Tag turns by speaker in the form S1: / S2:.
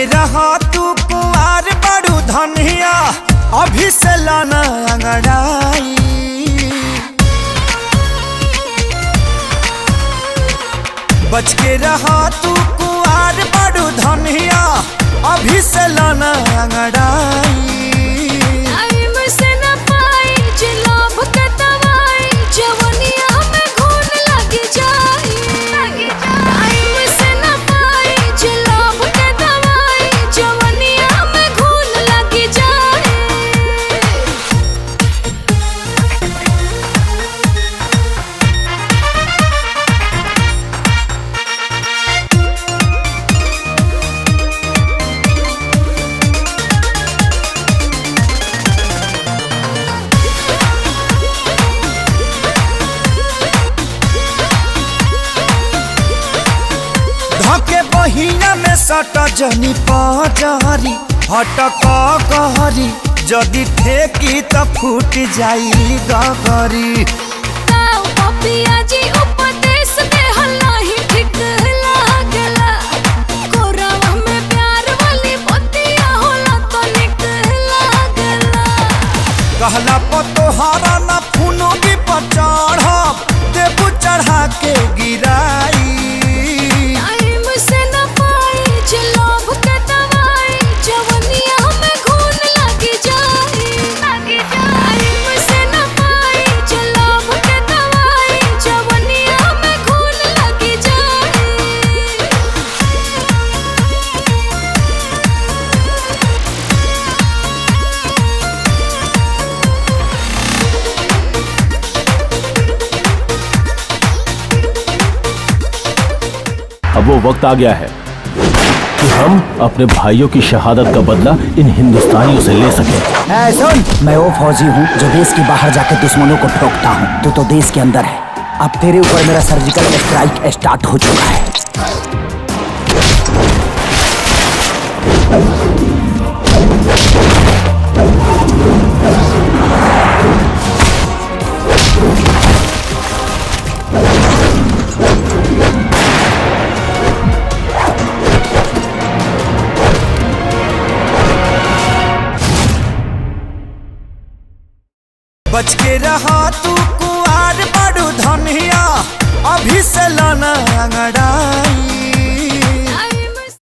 S1: के रहा तू कुआर बड़ू धनिया, अभी से लाना अंगड़ाई। बच के रहा तू कुआर बड़ू धनिया, अभी से लाना अंगड़ाई। धके बहिना में सट जनी पजारी, हटक कहरी जदि ठेकी त फूट जाई गगरी। कहला पतोहारा ना फूनो भी पर चढ़ब, देबू चढ़ा के गिराई।
S2: अब वो वक्त आ गया है कि हम अपने भाइयों की शहादत का बदला इन हिंदुस्तानियों से ले सकें।
S3: सुन, मैं वो फौजी हूँ जो देश के बाहर जाकर दुश्मनों को ठोकता हूँ। तू तो देश के अंदर है। अब तेरे ऊपर मेरा सर्जिकल स्ट्राइक स्टार्ट हो चुका है।
S1: बच के रहा तू कुआर बड़ू धनिया, अभी से लाना अंगड़ा।